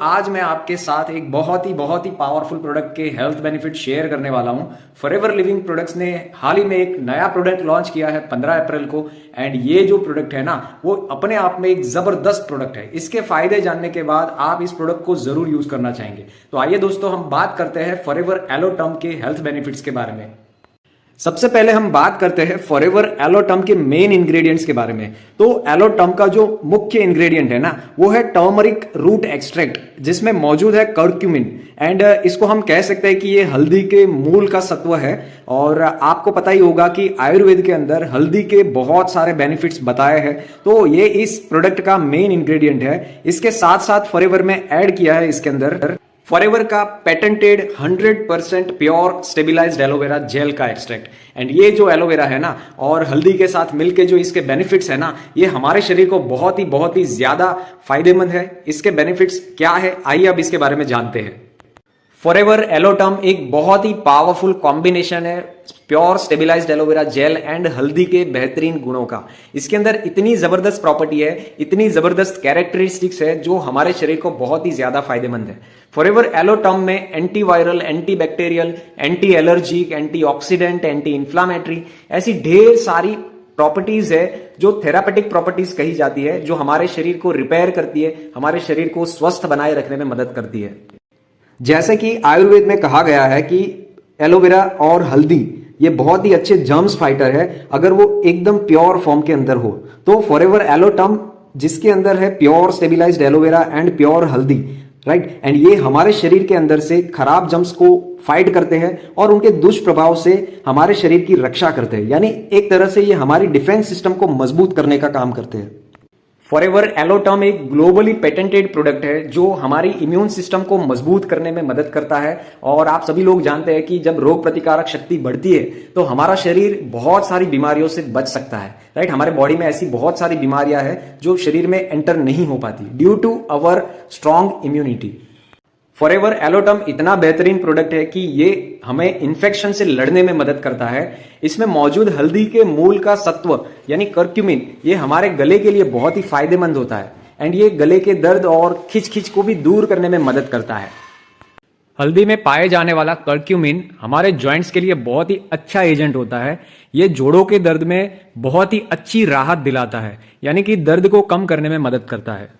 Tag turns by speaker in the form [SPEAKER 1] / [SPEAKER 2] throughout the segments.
[SPEAKER 1] आज मैं आपके साथ एक बहुत ही पावरफुल प्रोडक्ट के हेल्थ बेनिफिट शेयर करने वाला हूं। फॉरएवर लिविंग प्रोडक्ट्स ने हाल ही में एक नया प्रोडक्ट लॉन्च किया है 15 अप्रैल को। एंड ये जो प्रोडक्ट है ना, वो अपने आप में एक जबरदस्त प्रोडक्ट है। इसके फायदे जानने के बाद आप इस प्रोडक्ट को जरूर यूज करना चाहेंगे। तो आइए दोस्तों, हम बात करते हैं फॉरएवर एलोटर्म के हेल्थ बेनिफिट्स के बारे में। सबसे पहले हम बात करते हैं फॉरएवर एलोटर्म के मेन इंग्रेडिएंट्स के बारे में। तो एलोटर्म का जो मुख्य इंग्रेडिएंट है ना, वो है टर्मरिक रूट एक्सट्रैक्ट, जिसमें मौजूद है कर्क्यूमिन। एंड इसको हम कह सकते हैं कि ये हल्दी के मूल का सत्व है। और आपको पता ही होगा कि आयुर्वेद के अंदर हल्दी के बहुत सारे बेनिफिट्स बताए हैं, तो ये इस प्रोडक्ट का मेन इंग्रेडिएंट है। इसके साथ साथ फॉरएवर में ऐड किया है इसके अंदर फॉरएवर का patented 100% pure stabilised aloe vera gel का एक्सट्रैक्ट। एंड ये जो एलोवेरा है ना, और हल्दी के साथ मिलके जो इसके बेनिफिट्स है ना, ये हमारे शरीर को बहुत ही ज्यादा फायदेमंद है। इसके बेनिफिट्स क्या है, आइए अब इसके बारे में जानते हैं। फॉरएवर एलोटर्म एक बहुत ही पावरफुल कॉम्बिनेशन है pure stabilised aloe vera gel and हल्दी के बेहतरीन गुणों का। इसके अंदर इतनी जबरदस्त प्रॉपर्टी है, इतनी जबरदस्त कैरेक्टरिस्टिक्स है, जो हमारे शरीर को बहुत ही ज्यादा फायदेमंद है। फॉरएवर एलोटर्म में antiviral, antibacterial, anti allergic, antioxidant, anti inflammatory ऐसी ढेर सारी प्रॉपर्टीज है जो थेरापेटिक प्रॉपर्टीज कही जाती है, जो हमारे शरीर को रिपेयर करती है, हमारे शरीर को स्वस्थ बनाए रखने में मदद करती है। जैसे कि आयुर्वेद में कहा गया है कि एलोवेरा और हल्दी ये बहुत ही अच्छे जर्म्स फाइटर है, अगर वो एकदम प्योर फॉर्म के अंदर हो। तो फॉरएवर एलोटर्म जिसके अंदर है pure stabilised aloe vera and pure हल्दी, राइट, एंड ये हमारे शरीर के अंदर से खराब जर्म्स को फाइट करते हैं और उनके दुष्प्रभाव से हमारे शरीर की रक्षा करते हैं। यानी एक तरह से ये हमारी डिफेंस सिस्टम को मजबूत करने का काम करते हैं। फॉरएवर एलोटर्म एक ग्लोबली पेटेंटेड प्रोडक्ट है जो हमारी इम्यून सिस्टम को मजबूत करने में मदद करता है। और आप सभी लोग जानते हैं कि जब रोग प्रतिकारक शक्ति बढ़ती है तो हमारा शरीर बहुत सारी बीमारियों से बच सकता है, राइट। हमारे बॉडी में ऐसी बहुत सारी बीमारियां हैं जो शरीर में एंटर नहीं हो पाती due to our strong immunity. Forever एलोटर्म इतना बेहतरीन प्रोडक्ट है कि ये हमें इन्फेक्शन से लड़ने में मदद करता है। इसमें मौजूद हल्दी के मूल का सत्व यानी कर्क्यूमिन, ये हमारे गले के लिए बहुत ही फायदेमंद होता है। एंड ये गले के दर्द और खिंच को भी दूर करने में मदद करता है। हल्दी में पाए जाने वाला कर्क्यूमिन हमारे जॉइंट्स के लिए बहुत ही अच्छा एजेंट होता है। ये जोड़ों के दर्द में बहुत ही अच्छी राहत दिलाता है, यानी कि दर्द को कम करने में मदद करता है।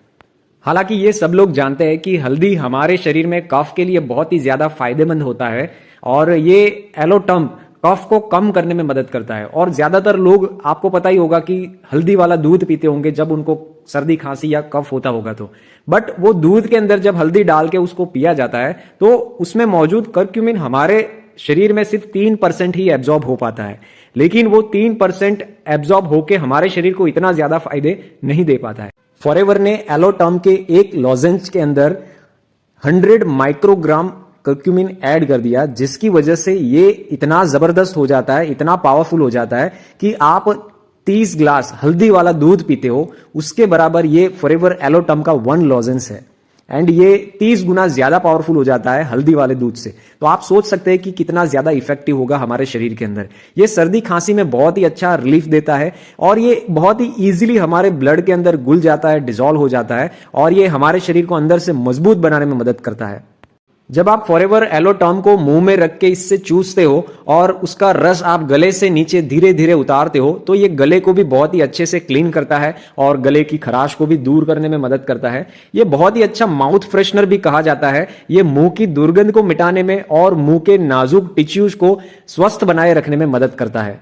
[SPEAKER 1] हालांकि ये सब लोग जानते हैं कि हल्दी हमारे शरीर में कफ के लिए बहुत ही ज्यादा फायदेमंद होता है, और ये एलोटर्म कफ को कम करने में मदद करता है। और ज्यादातर लोग, आपको पता ही होगा कि हल्दी वाला दूध पीते होंगे जब उनको सर्दी खांसी या कफ होता होगा तो, बट वो दूध के अंदर जब हल्दी डाल के उसको पिया जाता है तो उसमें मौजूद कर्क्यूमिन हमारे शरीर में सिर्फ 3% ही एब्जॉर्ब हो पाता है। लेकिन वो 3% एब्जॉर्ब होके हमारे शरीर को इतना ज्यादा फायदे नहीं दे पाता है। फॉरएवर ने एलोटर्म के एक लॉजेंज के अंदर 100 माइक्रोग्राम कर्क्यूमिन ऐड कर दिया, जिसकी वजह से ये इतना जबरदस्त हो जाता है, इतना पावरफुल हो जाता है कि आप 30 ग्लास हल्दी वाला दूध पीते हो उसके बराबर ये फॉरएवर एलोटर्म का 1 लॉजेंस है। एंड ये 30 गुना ज्यादा पावरफुल हो जाता है हल्दी वाले दूध से। तो आप सोच सकते हैं कि कितना ज्यादा इफेक्टिव होगा हमारे शरीर के अंदर। ये सर्दी खांसी में बहुत ही अच्छा रिलीफ देता है, और ये बहुत ही इजीली हमारे ब्लड के अंदर घुल जाता है, डिसॉल्व हो जाता है, और ये हमारे शरीर को अंदर से मजबूत बनाने में मदद करता है। जब आप फॉरएवर एलोटर्म को मुंह में रख के इससे चूसते हो और उसका रस आप गले से नीचे धीरे धीरे उतारते हो, तो ये गले को भी बहुत ही अच्छे से क्लीन करता है और गले की खराश को भी दूर करने में मदद करता है। ये बहुत ही अच्छा माउथ फ्रेशनर भी कहा जाता है। ये मुंह की दुर्गंध को मिटाने में और मुंह के नाजुक टिश्यूज को स्वस्थ बनाए रखने में मदद करता है।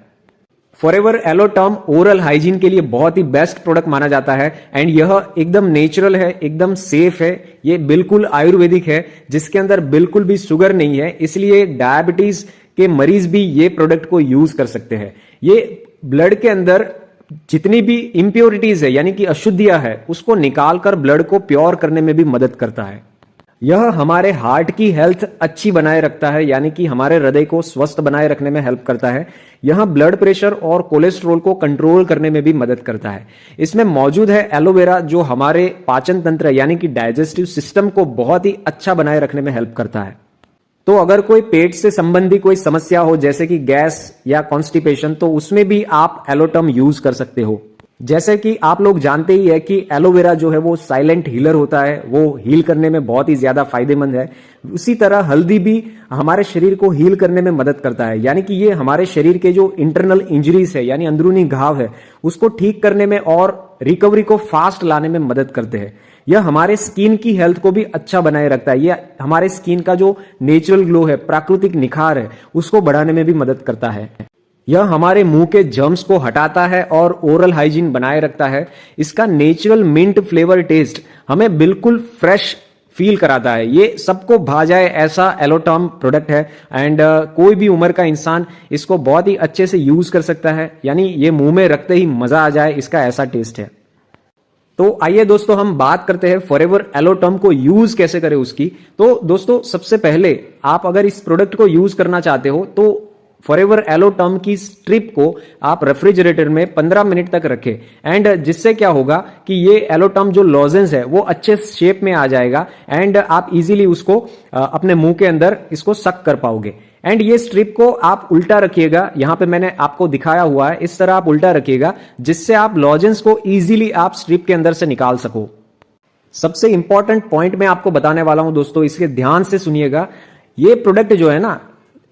[SPEAKER 1] फॉरएवर एलोटर्म ओरल हाइजीन के लिए बहुत ही बेस्ट प्रोडक्ट माना जाता है। एंड यह एकदम नेचुरल है, एकदम सेफ है, ये बिल्कुल आयुर्वेदिक है, जिसके अंदर बिल्कुल भी शुगर नहीं है। इसलिए डायबिटीज के मरीज भी ये प्रोडक्ट को यूज कर सकते हैं। ये ब्लड के अंदर जितनी भी इम्प्योरिटीज है यानी कि अशुद्धियां है उसको निकालकर ब्लड को प्योर करने में भी मदद करता है। यह हमारे हार्ट की हेल्थ अच्छी बनाए रखता है, यानी कि हमारे हृदय को स्वस्थ बनाए रखने में हेल्प करता है। यह ब्लड प्रेशर और कोलेस्ट्रॉल को कंट्रोल करने में भी मदद करता है। इसमें मौजूद है एलोवेरा, जो हमारे पाचन तंत्र यानी कि डाइजेस्टिव सिस्टम को बहुत ही अच्छा बनाए रखने में हेल्प करता है। तो अगर कोई पेट से संबंधी कोई समस्या हो जैसे कि गैस या कॉन्स्टिपेशन, तो उसमें भी आप एलोटर्म यूज कर सकते हो। जैसे कि आप लोग जानते ही है कि एलोवेरा जो है वो साइलेंट हीलर होता है, वो हील करने में बहुत ही ज्यादा फायदेमंद है। उसी तरह हल्दी भी हमारे शरीर को हील करने में मदद करता है, यानी कि ये हमारे शरीर के जो इंटरनल इंजरीज है यानी अंदरूनी घाव है उसको ठीक करने में और रिकवरी को फास्ट लाने में मदद करते हैं। यह हमारे स्किन की हेल्थ को भी अच्छा बनाए रखता है। यह हमारे स्किन का जो नेचुरल ग्लो है, प्राकृतिक निखार है, उसको बढ़ाने में भी मदद करता है। यह हमारे मुंह के जर्म्स को हटाता है और ओरल हाइजीन बनाए रखता है। इसका नेचुरल मिंट फ्लेवर टेस्ट हमें बिल्कुल फ्रेश फील कराता है। ये सबको भा जाए ऐसा एलोटर्म प्रोडक्ट है एंड कोई भी उम्र का इंसान इसको बहुत ही अच्छे से यूज कर सकता है, यानी ये मुंह में रखते ही मजा आ जाए, इसका ऐसा टेस्ट है। तो आइए दोस्तों हम बात करते हैं फॉरएवर एलोटर्म को यूज कैसे करें उसकी। तो दोस्तों सबसे पहले आप अगर इस प्रोडक्ट को यूज करना चाहते हो तो फॉरएवर एलोटर्म की स्ट्रिप को आप रेफ्रिजरेटर में 15 मिनट तक रखें एंड जिससे क्या होगा कि ये एलोटर्म जो लॉजेंस है वो अच्छे शेप में आ जाएगा एंड आप इजीली उसको अपने मुंह के अंदर इसको सक कर पाओगे। एंड ये स्ट्रिप को आप उल्टा रखिएगा, यहां पे मैंने आपको दिखाया हुआ है, इस तरह आप उल्टा रखिएगा जिससे आप लॉजेंस को इजीली आप स्ट्रिप के अंदर से निकाल सको। सबसे इंपॉर्टेंट पॉइंट मैं आपको बताने वाला हूं दोस्तों, इसके ध्यान से सुनिएगा। ये प्रोडक्ट जो है ना,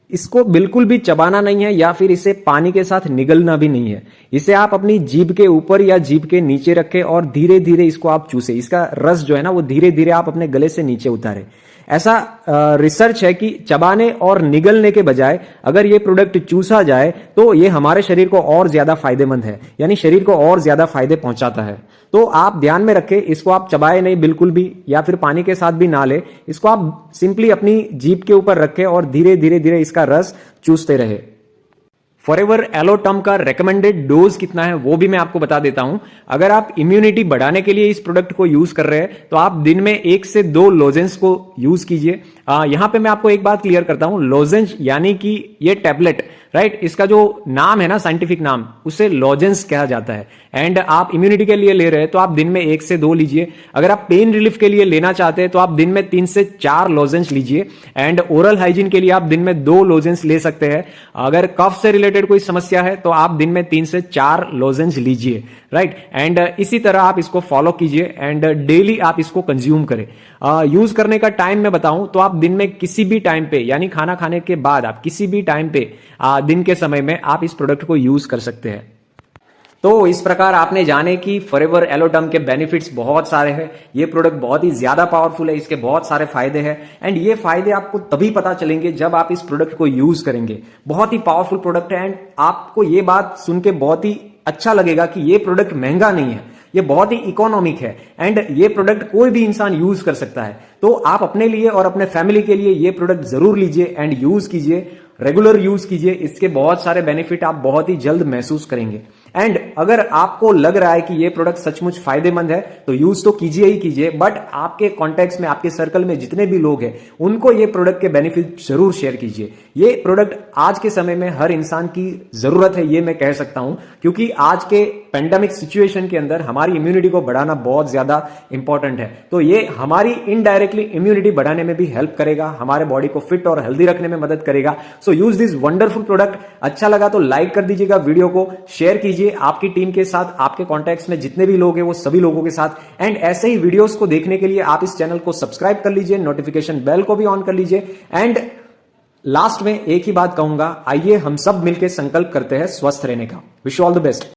[SPEAKER 1] इसको बिल्कुल भी चबाना नहीं है या फिर इसे पानी के साथ निगलना भी नहीं है। इसे आप अपनी जीभ के ऊपर या जीभ के नीचे रखें और धीरे धीरे इसको आप चूसे। इसका रस जो है ना वो धीरे धीरे आप अपने गले से नीचे उतारे। ऐसा रिसर्च है कि चबाने और निगलने के बजाय अगर ये प्रोडक्ट चूसा जाए तो ये हमारे शरीर को और ज्यादा फायदेमंद है, यानी शरीर को और ज्यादा फायदे पहुंचाता है। तो आप ध्यान में रखें, इसको आप चबाए नहीं बिल्कुल भी या फिर पानी के साथ भी ना ले, इसको आप सिंपली अपनी जीभ के ऊपर रखें और धीरे धीरे धीरे इसका रस चूसते रहे। फॉरएवर एलोटर्म का रेकमेंडेड डोज कितना है वो भी मैं आपको बता देता हूं। अगर आप इम्यूनिटी बढ़ाने के लिए इस प्रोडक्ट को यूज कर रहे हैं तो आप दिन में 1 से 2 लोजेंस को यूज कीजिए। यहां पे मैं आपको एक बात क्लियर करता हूं, लोजेंस यानी कि ये टैबलेट, राइट, इसका जो नाम है ना साइंटिफिक नाम, उसे लॉजेंस कहा जाता है। एंड आप इम्यूनिटी के लिए ले रहे हैं तो आप दिन में 1 से 2 लीजिए। अगर आप पेन रिलीफ के लिए लेना चाहते हैं तो आप दिन में 3 से 4 लॉजेंस लीजिए। एंड ओरल हाइजीन के लिए आप दिन में 2 लॉजेंस ले सकते हैं। अगर कफ से रिलेटेड कोई समस्या है तो आप दिन में 3 से 4 लॉजेंस लीजिए, राइट। एंड इसी तरह आप इसको फॉलो कीजिए एंड डेली आप इसको कंज्यूम करें। यूज करने का टाइम मैं बताऊं तो आप दिन में किसी भी टाइम पे, यानी खाना खाने के बाद आप किसी भी टाइम पे दिन के समय में आप इस प्रोडक्ट को यूज कर सकते हैं। तो इस प्रकार आपने जाने कि फॉरएवर एलोटर्म के बेनिफिट्स बहुत सारे हैं। ये प्रोडक्ट बहुत ही ज्यादा पावरफुल है, इसके बहुत सारे फायदे हैं एंड ये फायदे आपको तभी पता चलेंगे जब आप इस प्रोडक्ट को यूज करेंगे। बहुत ही पावरफुल प्रोडक्ट है एंड आपको ये बात सुन के बहुत ही अच्छा लगेगा कि ये प्रोडक्ट महंगा नहीं है, ये बहुत ही इकोनॉमिक है एंड ये प्रोडक्ट कोई भी इंसान यूज कर सकता है। तो आप अपने लिए और अपने फैमिली के लिए ये प्रोडक्ट जरूर लीजिए एंड यूज कीजिए, रेगुलर यूज कीजिए। इसके बहुत सारे बेनिफिट आप बहुत ही जल्द महसूस करेंगे। एंड अगर आपको लग रहा है कि ये प्रोडक्ट सचमुच फायदेमंद है तो यूज तो कीजिए ही कीजिए, बट आपके कॉन्टेक्ट्स में, आपके सर्कल में जितने भी लोग हैं उनको ये प्रोडक्ट के बेनिफिट जरूर शेयर कीजिए। ये प्रोडक्ट आज के समय में हर इंसान की जरूरत है, ये मैं कह सकता हूं, क्योंकि आज के पेंडेमिक सिचुएशन के अंदर हमारी इम्यूनिटी को बढ़ाना बहुत ज्यादा इंपॉर्टेंट है। तो ये हमारी इनडायरेक्टली इम्यूनिटी बढ़ाने में भी हेल्प करेगा, हमारे बॉडी को फिट और हेल्दी रखने में मदद करेगा। सो यूज दिस वंडरफुल प्रोडक्ट। अच्छा लगा तो लाइक कर दीजिएगा, वीडियो को शेयर कीजिए आपकी टीम के साथ, आपके कॉन्टैक्ट्स में जितने भी लोग हैं वो सभी लोगों के साथ। एंड ऐसे ही वीडियोस को देखने के लिए आप इस चैनल को सब्सक्राइब कर लीजिए, नोटिफिकेशन बेल को भी ऑन कर लीजिए। एंड लास्ट में एक ही बात कहूंगा, आइए हम सब मिलकर संकल्प करते हैं स्वस्थ रहने का। Wish you all the best.